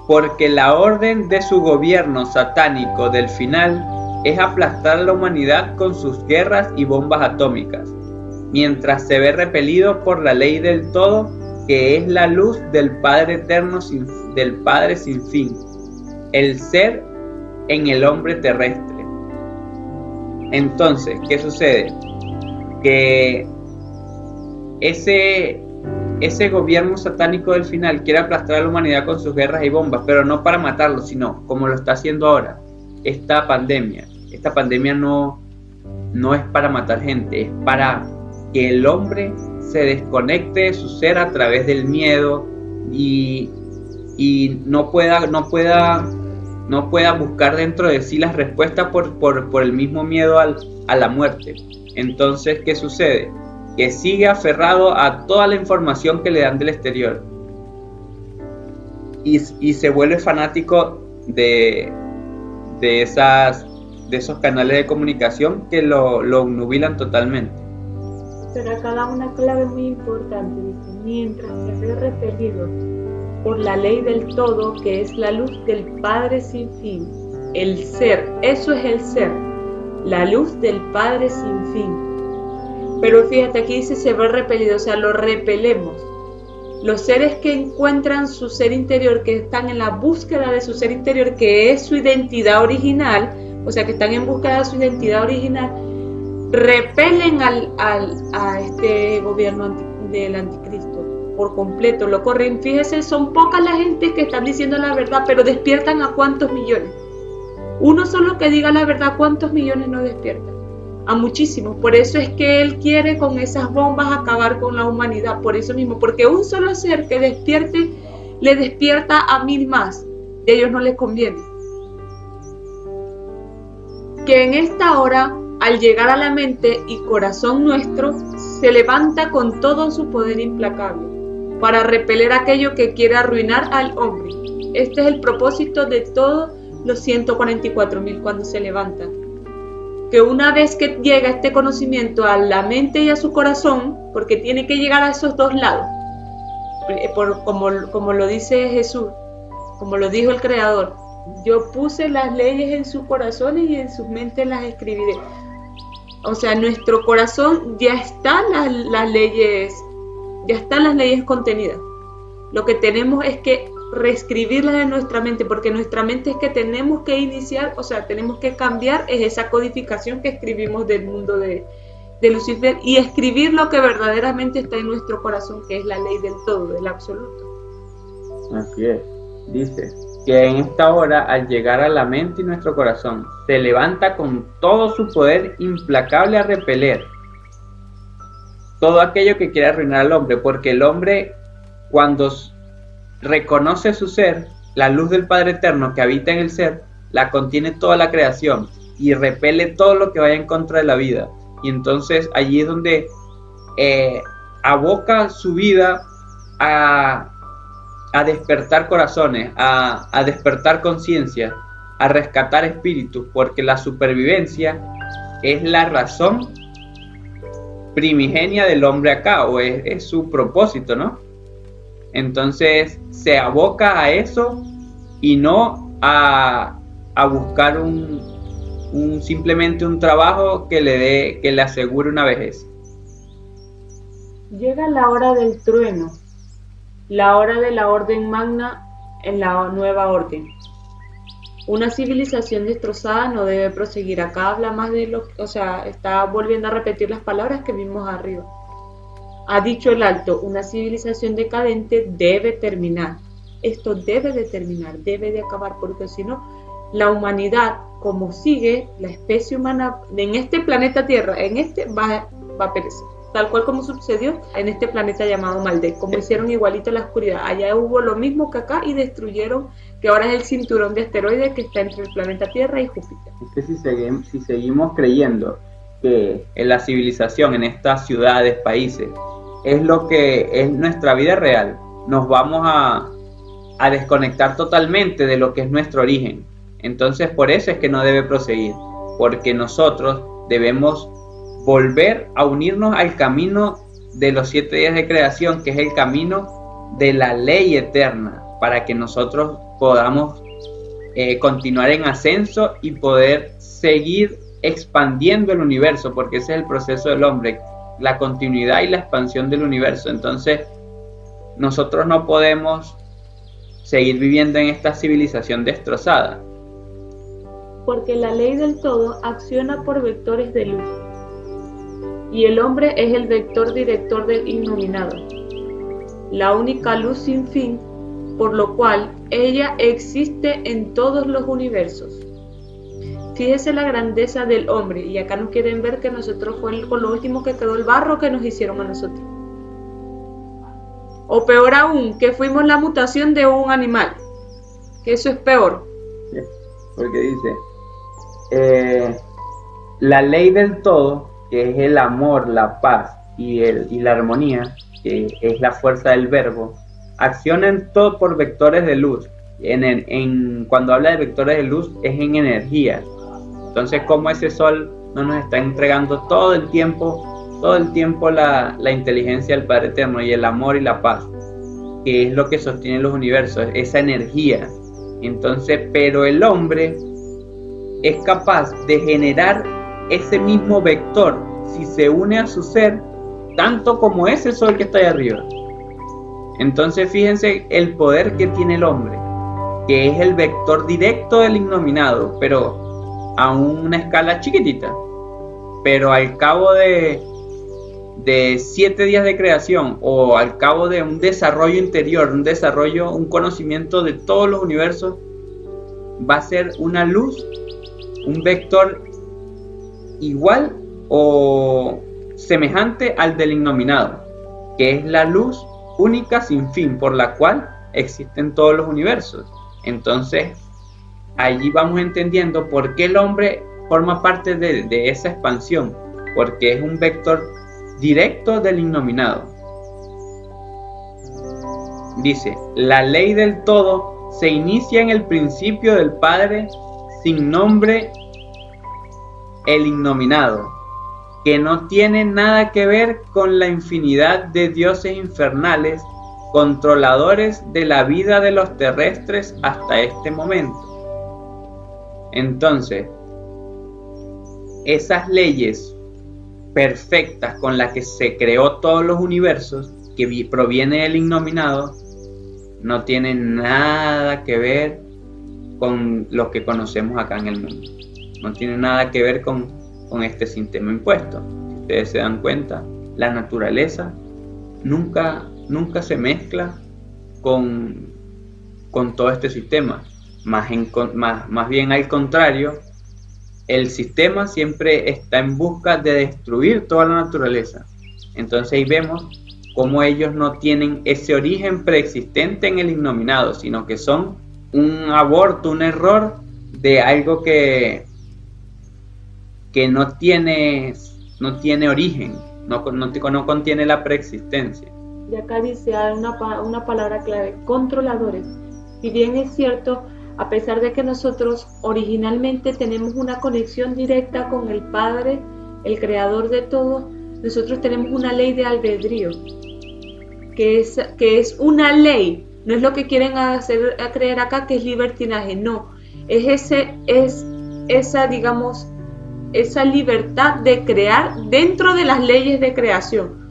porque la orden de su gobierno satánico del final es aplastar a la humanidad con sus guerras y bombas atómicas, mientras se ve repelido por la ley del todo, que es la luz del Padre eterno, del Padre sin fin, el ser en el hombre terrestre. Entonces, ¿qué sucede? Que ese gobierno satánico del final quiere aplastar a la humanidad con sus guerras y bombas, pero no para matarlos, sino como lo está haciendo ahora, esta pandemia. Esta pandemia no es para matar gente, es para que el hombre se desconecte de su ser a través del miedo y no pueda no pueda buscar dentro de sí las respuestas por el mismo miedo a la muerte. Entonces, ¿qué sucede? Que sigue aferrado a toda la información que le dan del exterior y se vuelve fanático de esos canales de comunicación que lo obnubilan totalmente. Pero acá da una clave muy importante, dice, mientras se ve repelido por la ley del todo, que es la luz del Padre sin fin, el ser, eso es el ser, la luz del Padre sin fin. Pero fíjate, aquí dice se ve repelido, o sea, lo repelemos. Los seres que encuentran su ser interior, que están en la búsqueda de su ser interior, que es su identidad original, o sea, que están en búsqueda de su identidad original, repelen a este gobierno del anticristo por completo, lo corren. Fíjese, son pocas las gente que están diciendo la verdad, pero despiertan a cuántos millones. Uno solo que diga la verdad, ¿cuántos millones no despiertan? A muchísimos. Por eso es que él quiere con esas bombas acabar con la humanidad, por eso mismo, porque un solo ser que despierte, le despierta a 1000 más. De ellos no les conviene. Que en esta hora, al llegar a la mente y corazón nuestro, se levanta con todo su poder implacable para repeler aquello que quiere arruinar al hombre. Este es el propósito de todos los 144.000 cuando se levantan. Que una vez que llega este conocimiento a la mente y a su corazón, porque tiene que llegar a esos dos lados, como lo dice Jesús, como lo dijo el Creador, yo puse las leyes en sus corazones y en sus mentes las escribiré. O sea, en nuestro corazón ya están las leyes contenidas. Lo que tenemos es que reescribirlas en nuestra mente, porque nuestra mente es que tenemos que iniciar, o sea, tenemos que cambiar es esa codificación que escribimos del mundo de Lucifer y escribir lo que verdaderamente está en nuestro corazón, que es la ley del todo, del absoluto. Así es. Dice que en esta hora, al llegar a la mente y nuestro corazón, se levanta con todo su poder implacable a repeler todo aquello que quiere arruinar al hombre, porque el hombre, cuando reconoce su ser, la luz del Padre Eterno que habita en el ser, la contiene toda la creación y repele todo lo que vaya en contra de la vida. Y entonces allí es donde aboca su vida a despertar corazones, a despertar conciencia, a rescatar espíritus, porque la supervivencia es la razón primigenia del hombre acá, o es su propósito, ¿no? Entonces se aboca a eso y no a buscar simplemente un trabajo que le asegure una vejez. Llega la hora del trueno, la hora de la orden magna en la nueva orden. Una civilización destrozada no debe proseguir. Acá habla más de está volviendo a repetir las palabras que vimos arriba. Ha dicho el Alto, una civilización decadente debe terminar. Esto debe de terminar, debe de acabar, porque si no, la humanidad, como sigue, la especie humana en este planeta Tierra, va a perecer. Tal cual como sucedió en este planeta llamado Maldek, como hicieron igualito la oscuridad. Allá hubo lo mismo que acá y destruyeron, que ahora es el cinturón de asteroides que está entre el planeta Tierra y Júpiter. Es que si seguimos creyendo que en la civilización, en estas ciudades, países, es lo que es nuestra vida real, nos vamos a desconectar totalmente de lo que es nuestro origen. Entonces por eso es que no debe proseguir, porque nosotros debemos volver a unirnos al camino de los 7 días de creación, que es el camino de la ley eterna, para que nosotros podamos continuar en ascenso y poder seguir expandiendo el universo, porque ese es el proceso del hombre, la continuidad y la expansión del universo. Entonces nosotros no podemos seguir viviendo en esta civilización destrozada, porque la ley del todo acciona por vectores de luz y el hombre es el vector director del iluminado, la única luz sin fin, por lo cual ella existe en todos los universos. Fíjese la grandeza del hombre, y acá nos quieren ver que nosotros fue con lo último que quedó el barro que nos hicieron a nosotros. O peor aún, que fuimos la mutación de un animal, que eso es peor. porque dice, la ley del todo, que es el amor, la paz y la armonía, que es la fuerza del verbo, accionan todo por vectores de luz. Cuando habla de vectores de luz es en energía. Entonces, como ese sol no nos está entregando todo el tiempo la inteligencia del Padre Eterno y el amor y la paz, que es lo que sostiene los universos, esa energía. Entonces, pero el hombre es capaz de generar ese mismo vector si se une a su ser, tanto como ese sol que está ahí arriba. Entonces, fíjense el poder que tiene el hombre, que es el vector directo del innominado, pero a una escala chiquitita. Pero al cabo de 7 días de creación, o al cabo de un desarrollo interior, un conocimiento de todos los universos, va a ser una luz, un vector igual o semejante al del innominado, que es la luz única sin fin por la cual existen todos los universos. Entonces, allí vamos entendiendo por qué el hombre forma parte de esa expansión, porque es un vector directo del innominado. Dice, la ley del todo se inicia en el principio del Padre sin nombre, el innominado, que no tiene nada que ver con la infinidad de dioses infernales, controladores de la vida de los terrestres hasta este momento. Entonces, esas leyes perfectas con las que se creó todos los universos, que proviene del innominado, no tienen nada que ver con lo que conocemos acá en el mundo. No tiene nada que ver con este sistema impuesto. Si ustedes se dan cuenta, la naturaleza nunca se mezcla con todo este sistema. Más bien al contrario, el sistema siempre está en busca de destruir toda la naturaleza. Entonces ahí vemos cómo ellos no tienen ese origen preexistente en el innominado, sino que son un aborto, un error de algo que no tiene origen, no contiene la preexistencia. Y acá dice una palabra clave, controladores. Si bien es cierto, a pesar de que nosotros originalmente tenemos una conexión directa con el Padre, el creador de todo, nosotros tenemos una ley de albedrío, que es una ley. No es lo que quieren hacer creer acá, que es libertinaje, no. Es esa, digamos, esa libertad de crear dentro de las leyes de creación.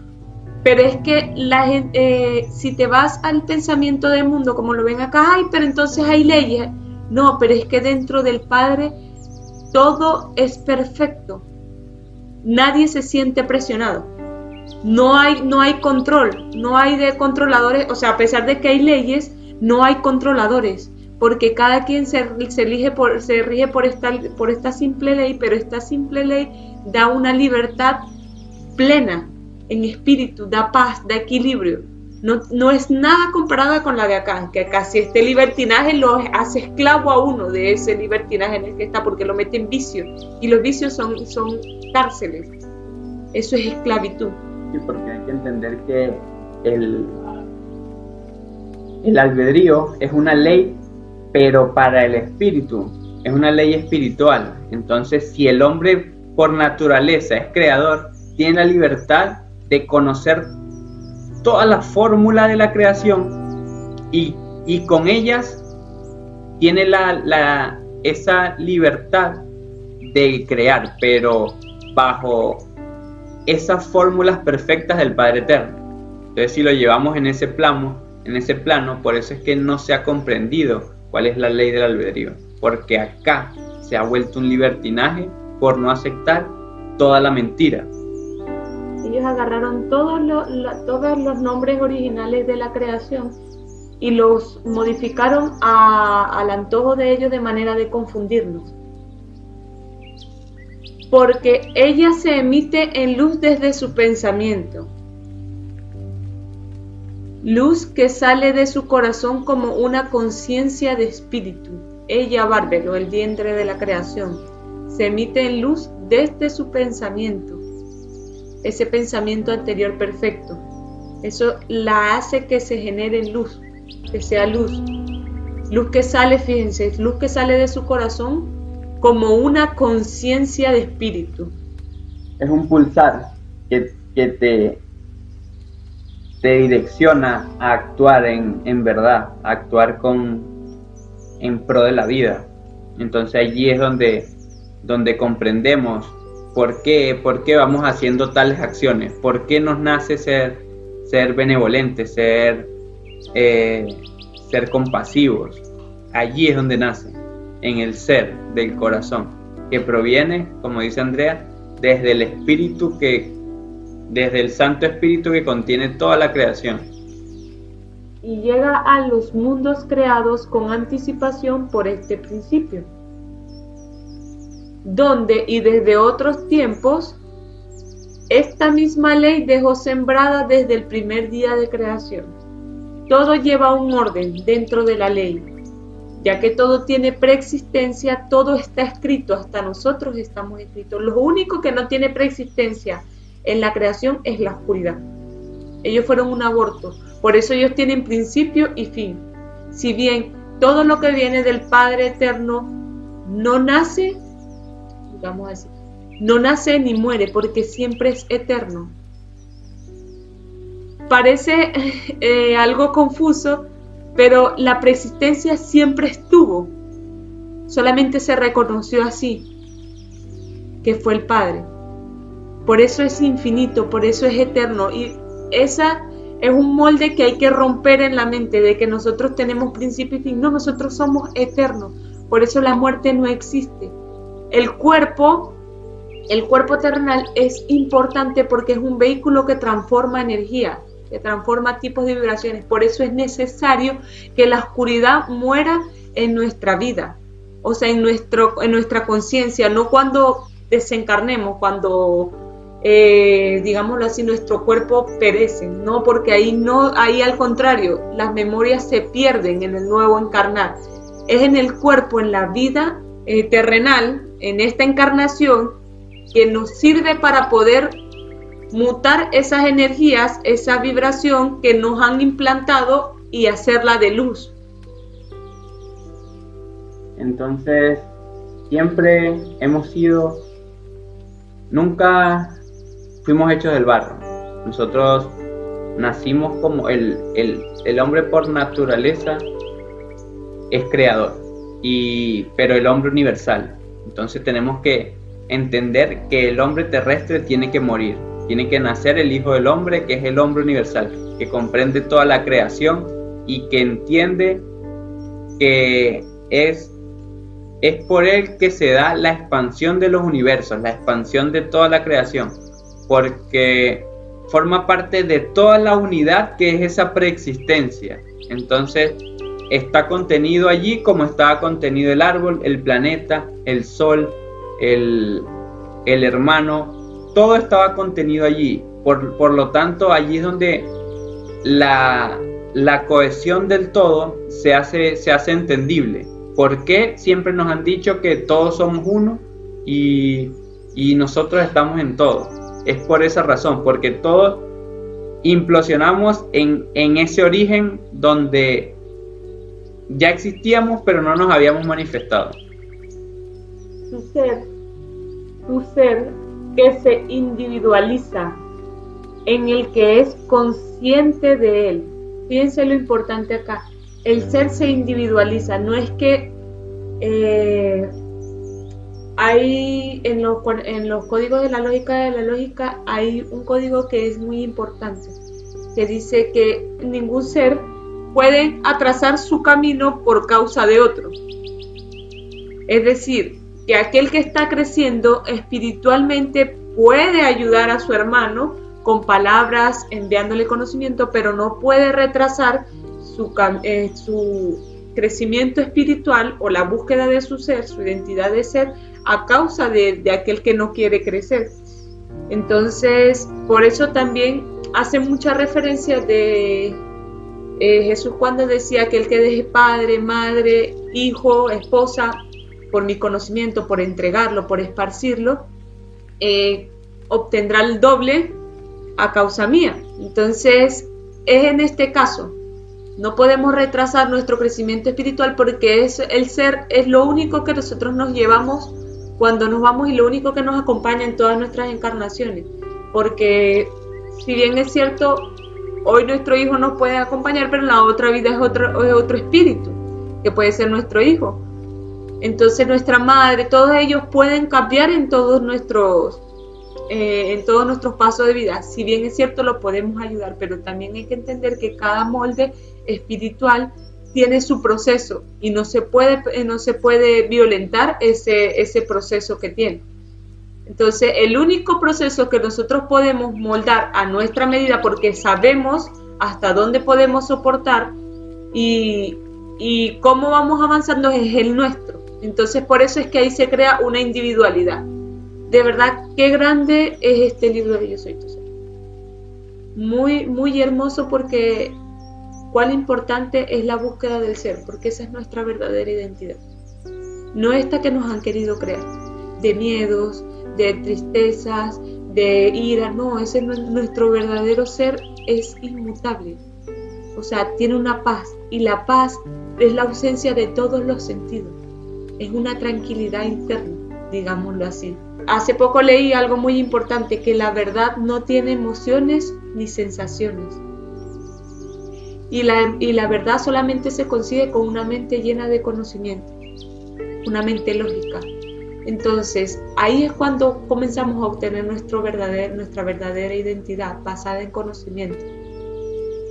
Pero es que la gente, si te vas al pensamiento del mundo, como lo ven acá, ay, pero entonces hay leyes. No, pero es que dentro del Padre todo es perfecto. Nadie se siente presionado. No hay control, no hay de controladores. O sea, a pesar de que hay leyes, no hay controladores, porque cada quien se rige por esta simple ley, pero esta simple ley da una libertad plena en espíritu, da paz, da equilibrio. No es nada comparada con la de acá, que acá si este libertinaje lo hace esclavo a uno de ese libertinaje en el que está, porque lo mete en vicio, y los vicios son cárceles. Eso es esclavitud. Sí, porque hay que entender que el albedrío es una ley, pero para el espíritu, es una ley espiritual. Entonces, si el hombre por naturaleza es creador, tiene la libertad de conocer toda la fórmula de la creación y con ellas tiene esa libertad de crear, pero bajo esas fórmulas perfectas del Padre Eterno. Entonces, si lo llevamos en ese plano, por eso es que no se ha comprendido cuál es la ley del albedrío, porque acá se ha vuelto un libertinaje por no aceptar toda la mentira. Ellos agarraron todos los nombres originales de la creación y los modificaron al antojo de ellos de manera de confundirnos. Porque ella se emite en luz desde su pensamiento. Luz que sale de su corazón como una conciencia de espíritu. ella, Bárbaro, el vientre de la creación, se emite en luz desde su pensamiento, ese pensamiento anterior perfecto. Eso la hace que se genere luz, que sea luz. Luz que sale, fíjense, luz que sale de su corazón como una conciencia de espíritu. Es un pulsar que te direcciona a actuar en verdad, a actuar en pro de la vida. Entonces allí es donde comprendemos por qué vamos haciendo tales acciones, por qué nos nace ser benevolentes, ser compasivos. Allí es donde nace, en el ser del corazón, que proviene, como dice Andrea, desde el espíritu desde el Santo Espíritu que contiene toda la creación. Y llega a los mundos creados con anticipación por este principio, donde y desde otros tiempos, esta misma ley dejó sembrada desde el primer día de creación. Todo lleva un orden dentro de la ley, ya que todo tiene preexistencia, todo está escrito, hasta nosotros estamos escritos. Lo único que no tiene preexistencia en la creación es la oscuridad. Ellos fueron un aborto, por eso ellos tienen principio y fin. Si bien todo lo que viene del Padre Eterno no nace, digamos así, no nace ni muere, porque siempre es eterno. Parece algo confuso, pero la preexistencia siempre estuvo, solamente se reconoció así, que fue el Padre. Por eso es infinito, por eso es eterno, y esa es un molde que hay que romper en la mente, de que nosotros tenemos principio y fin. No, nosotros somos eternos, por eso la muerte no existe. El cuerpo terrenal es importante porque es un vehículo que transforma energía, que transforma tipos de vibraciones. Por eso es necesario que la oscuridad muera en nuestra vida, o sea, en nuestra conciencia, no cuando desencarnemos, cuando, digámoslo así, nuestro cuerpo perece, no, porque ahí al contrario, las memorias se pierden en el nuevo encarnar. Es en el cuerpo, en la vida terrenal, en esta encarnación, que nos sirve para poder mutar esas energías, esa vibración que nos han implantado y hacerla de luz. Entonces, siempre nunca fuimos hechos del barro. Nosotros nacimos como el hombre por naturaleza es creador, pero el hombre universal. Entonces tenemos que entender que el hombre terrestre tiene que morir. Tiene que nacer el Hijo del Hombre, que es el hombre universal, que comprende toda la creación y que entiende que es por él que se da la expansión de los universos, la expansión de toda la creación, porque forma parte de toda la unidad que es esa preexistencia. Entonces está contenido allí como estaba contenido el árbol, el planeta, el sol, el hermano. Todo estaba contenido allí, por lo tanto allí es donde la cohesión del todo se hace entendible. ¿Por qué siempre nos han dicho que todos somos uno y nosotros estamos en todo? Es por esa razón, porque todos implosionamos en ese origen donde ya existíamos pero no nos habíamos manifestado. Tu ser que se individualiza, en el que es consciente de él. Fíjense lo importante acá, el ser se individualiza, no es que hay en los códigos de la lógica hay un código que es muy importante, que dice que ningún ser puede atrasar su camino por causa de otro. Es decir, que aquel que está creciendo espiritualmente puede ayudar a su hermano con palabras, enviándole conocimiento, pero no puede retrasar su crecimiento espiritual o la búsqueda de su ser, su identidad de ser, a causa de aquel que no quiere crecer. Entonces, por eso también hace mucha referencia de Jesús cuando decía que el que deje padre, madre, hijo, esposa, por mi conocimiento, por entregarlo, por esparcirlo, obtendrá el doble a causa mía. Entonces, es en este caso. No podemos retrasar nuestro crecimiento espiritual porque el ser es lo único que nosotros nos llevamos cuando nos vamos y lo único que nos acompaña en todas nuestras encarnaciones. Porque si bien es cierto, hoy nuestro hijo nos puede acompañar, pero en la otra vida es otro espíritu que puede ser nuestro hijo. Entonces nuestra madre, todos ellos pueden cambiar en todos nuestros pasos de vida. Si bien es cierto, lo podemos ayudar, pero también hay que entender que cada molde espiritual tiene su proceso y no se puede violentar ese proceso que tiene. Entonces, el único proceso que nosotros podemos moldar a nuestra medida, porque sabemos hasta dónde podemos soportar y cómo vamos avanzando, es el nuestro. Entonces, por eso es que ahí se crea una individualidad. De verdad, qué grande es este libro de Yo Soy Tu Ser. Muy, muy hermoso, porque cuán importante es la búsqueda del ser, porque esa es nuestra verdadera identidad. No esta que nos han querido crear, de miedos, de tristezas, de ira. No, ese es nuestro verdadero ser, es inmutable. O sea, tiene una paz, y la paz es la ausencia de todos los sentidos. Es una tranquilidad interna, digámoslo así. Hace poco leí algo muy importante, que la verdad no tiene emociones ni sensaciones. Y la verdad solamente se consigue con una mente llena de conocimiento, una mente lógica. Entonces, ahí es cuando comenzamos a obtener nuestra verdadera identidad, basada en conocimiento.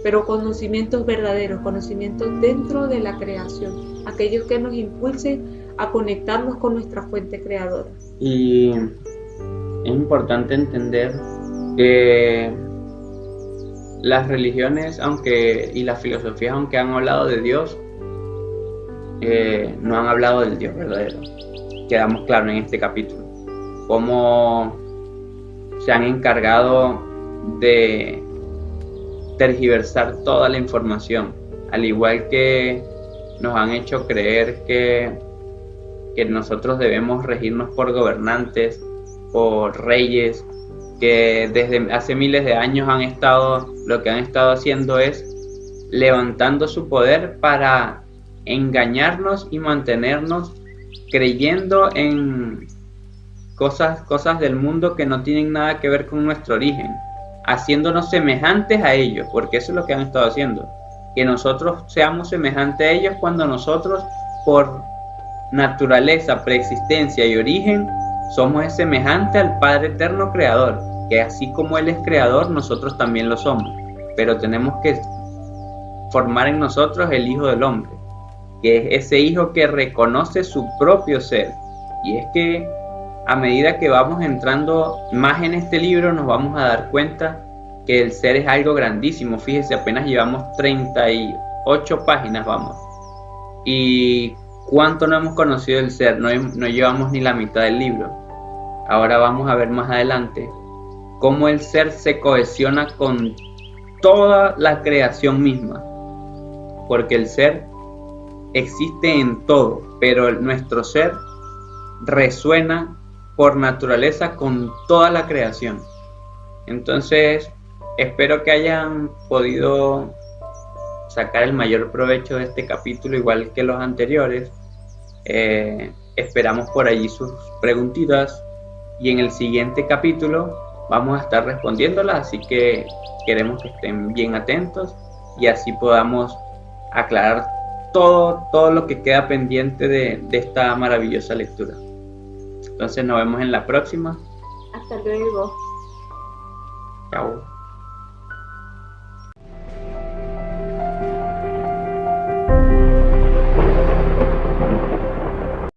Pero conocimientos verdaderos, conocimientos dentro de la creación, aquellos que nos impulsen a conectarnos con nuestra fuente creadora. Y es importante entender que las religiones y las filosofías, aunque han hablado de Dios, no han hablado del Dios verdadero. Quedamos claros en este capítulo. Cómo se han encargado de tergiversar toda la información, al igual que nos han hecho creer que nosotros debemos regirnos por gobernantes, por reyes, que desde hace miles de años lo que han estado haciendo es levantando su poder para engañarnos y mantenernos creyendo en cosas del mundo que no tienen nada que ver con nuestro origen, haciéndonos semejantes a ellos, porque eso es lo que han estado haciendo, que nosotros seamos semejantes a ellos, cuando nosotros, por naturaleza, preexistencia y origen, somos semejantes al Padre Eterno Creador, que así como Él es Creador, nosotros también lo somos, pero tenemos que formar en nosotros el Hijo del Hombre, que es ese Hijo que reconoce su propio ser. Y es que a medida que vamos entrando más en este libro, nos vamos a dar cuenta que el ser es algo grandísimo. Fíjese, apenas llevamos 38 páginas, vamos. Y cuánto no hemos conocido el ser, no llevamos ni la mitad del libro. Ahora vamos a ver más adelante cómo el ser se cohesiona con toda la creación misma, porque el ser existe en todo, pero nuestro ser resuena por naturaleza con toda la creación. Entonces, espero que hayan podido sacar el mayor provecho de este capítulo, igual que los anteriores. Esperamos por allí sus preguntitas, y en el siguiente capítulo vamos a estar respondiéndolas, así que queremos que estén bien atentos y así podamos aclarar todo lo que queda pendiente de esta maravillosa lectura. Entonces nos vemos en la próxima. Hasta luego. Chao.